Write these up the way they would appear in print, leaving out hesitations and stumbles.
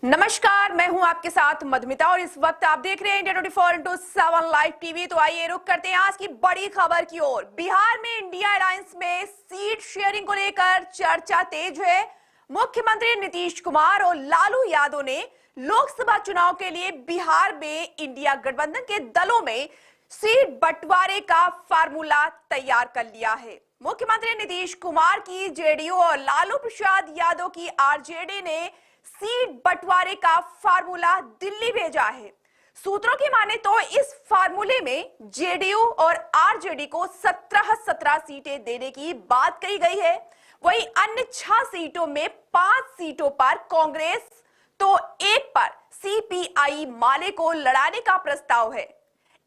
नमस्कार, मैं हूं आपके साथ मधुमिता और इस वक्त आप देख रहे हैं इंडिया 24/7 लाइव टीवी। तो आइए रुक करते हैं आज की बड़ी खबर की ओर। बिहार में इंडिया अलायंस में सीट शेयरिंग को लेकर चर्चा तेज है। मुख्यमंत्री नीतीश कुमार और लालू यादव ने लोकसभा चुनाव के लिए बिहार में इंडिया गठबंधन के दलों में सीट बंटवारे का फार्मूला तैयार कर लिया है। मुख्यमंत्री नीतीश कुमार की जेडीयू और लालू प्रसाद यादव की आरजेडी ने सीट बंटवारे का फार्मूला दिल्ली भेजा है। सूत्रों की माने तो इस फार्मूले में जेडीयू और आरजेडी को 17 सीटें देने की बात कही गई है। वहीं अन्य 6 सीटों में 5 सीटों पर कांग्रेस तो एक पर सीपीआई माले को लड़ाने का प्रस्ताव है।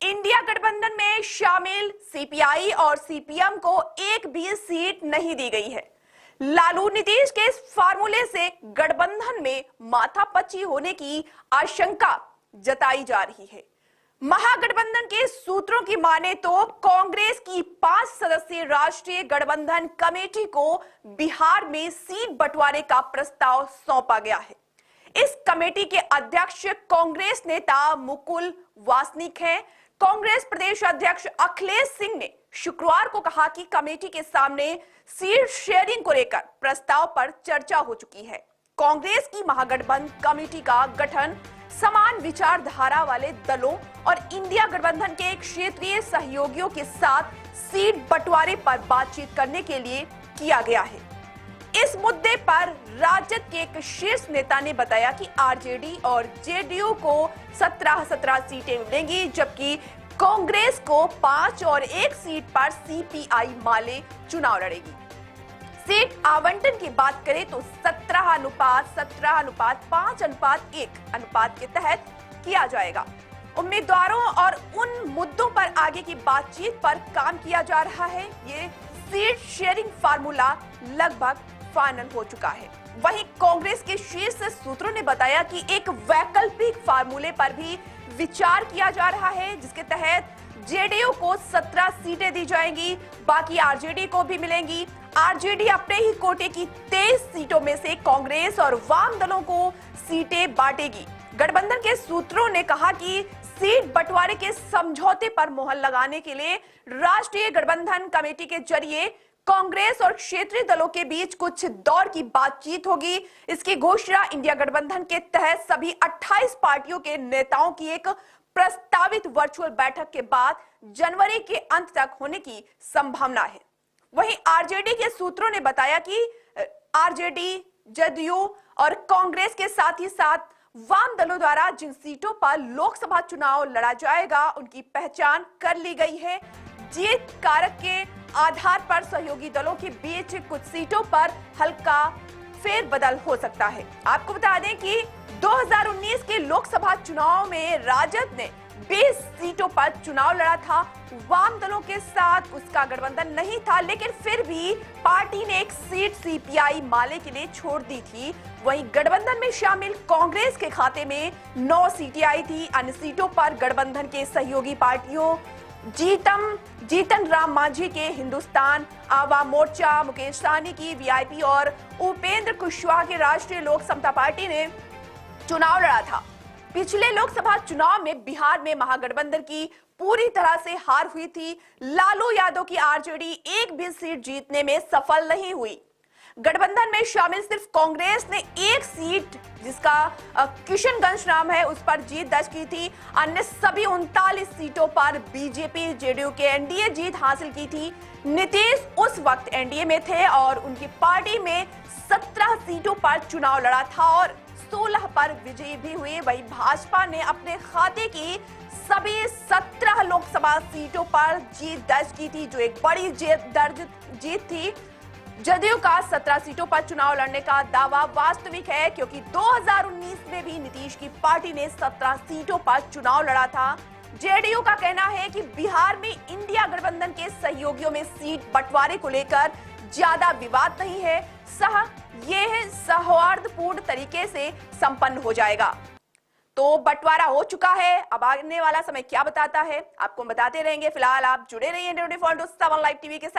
इंडिया गठबंधन में शामिल सीपीआई और सीपीएम को एक भी सीट नहीं दी गई है। लालू नीतीश के इस फार्मूले से गठबंधन में माथापच्ची होने की आशंका जताई जा रही है। महागठबंधन के सूत्रों की माने तो कांग्रेस की 5 सदस्यीय राष्ट्रीय गठबंधन कमेटी को बिहार में सीट बंटवारे का प्रस्ताव सौंपा गया है। इस कमेटी के अध्यक्ष कांग्रेस नेता मुकुल वासनिक हैं। कांग्रेस प्रदेश अध्यक्ष अखिलेश सिंह ने शुक्रवार को कहा कि कमेटी के सामने सीट शेयरिंग को लेकर प्रस्ताव पर चर्चा हो चुकी है। कांग्रेस की महागठबंधन कमेटी का गठन समान विचारधारा वाले दलों और इंडिया गठबंधन के क्षेत्रीय सहयोगियों के साथ सीट बंटवारे पर बातचीत करने के लिए किया गया है। इस मुद्दे पर राजद के एक शीर्ष नेता ने बताया कि आरजेडी और जेडीयू को 17 सीटें मिलेंगी, जबकि कांग्रेस को 5 और 1 सीट पर सीपीआई माले चुनाव लड़ेगी। सीट आवंटन की बात करें तो 17:17:5:1 अनुपात के तहत किया जाएगा। उम्मीदवारों और उन मुद्दों पर आगे की बातचीत पर काम किया जा रहा है। ये सीट शेयरिंग फार्मूला लगभग फाइनल हो चुका है। वहीं कांग्रेस के शीर्ष सूत्रों ने बताया कि एक वैकल्पिक फार्मूले पर भी विचार किया जा रहा है, जिसके तहत जेडीयू को 17 सीटें दी जाएंगी, बाकी आरजेडी को भी मिलेंगी। आरजेडी अपने ही कोटे की 23 सीटों में से कांग्रेस और वाम दलों को सीटें बांटेगी। गठबंधन के सूत्रों ने कहा कि सीट बंटवारे के समझौते पर मोहर लगाने के लिए राष्ट्रीय गठबंधन कमेटी के जरिए कांग्रेस और क्षेत्रीय दलों के बीच कुछ दौर की बातचीत होगी। इसकी घोषणा इंडिया गठबंधन के तहत सभी 28 पार्टियों के नेताओं की एक प्रस्तावित वर्चुअल बैठक के बाद जनवरी के अंत तक होने की संभावना है। वहीं आरजेडी के सूत्रों ने बताया कि आरजेडी, जेडीयू और कांग्रेस के साथ ही साथ वाम दलों द्वारा जिन सीटों पर लोकसभा चुनाव लड़ा जाएगा, उनकी पहचान कर ली गई है। जीत कारक के आधार पर सहयोगी दलों के बीच कुछ सीटों पर हल्का फेरबदल हो सकता है। आपको बता दें कि 2019 के लोकसभा चुनाव में राजद ने 20 सीटों पर चुनाव लड़ा था। वाम दलों के साथ उसका गठबंधन नहीं था, लेकिन फिर भी पार्टी ने एक सीट सीपीआई माले के लिए छोड़ दी थी। वहीं गठबंधन में शामिल कांग्रेस के खाते में 9 सीटें आई थी। अन्य सीटों पर गठबंधन के सहयोगी पार्टियों जीतन राम मांझी के हिंदुस्तान आवाम मोर्चा, मुकेश सहनी की वीआईपी और उपेंद्र कुशवाहा के राष्ट्रीय लोक समता पार्टी ने चुनाव लड़ा था। पिछले लोकसभा चुनाव में बिहार में महागठबंधन की पूरी तरह से हार हुई थी। लालू यादव की आरजेडी एक भी सीट जीतने में सफल नहीं हुई। गठबंधन में शामिल सिर्फ कांग्रेस ने एक सीट, जिसका किशनगंज नाम है, उस पर जीत दर्ज की थी। अन्य सभी 39 सीटों पर बीजेपी, जेडीयू के एनडीए जीत हासिल की थी। नीतीश उस वक्त एनडीए में थे और उनकी पार्टी में 17 सीटों पर चुनाव लड़ा था और 16 पर विजयी भी हुए। वहीं भाजपा ने अपने खाते की सभी 17 लोकसभा सीटों पर जीत दर्ज की थी, जो एक बड़ी जीत थी। जदयू का 17 सीटों पर चुनाव लड़ने का दावा वास्तविक है, क्योंकि 2019 में भी नीतीश की पार्टी ने 17 सीटों पर चुनाव लड़ा था। जेडीयू का कहना है कि बिहार में इंडिया गठबंधन के सहयोगियों में सीट बंटवारे को लेकर ज्यादा विवाद नहीं है। यह सौहार्दपूर्ण तरीके से संपन्न हो जाएगा। तो बंटवारा हो चुका है। अब आने वाला समय क्या बताता है, आपको बताते रहेंगे। फिलहाल आप जुड़े रहिए इंडिया 24/7 लाइव टीवी के साथ।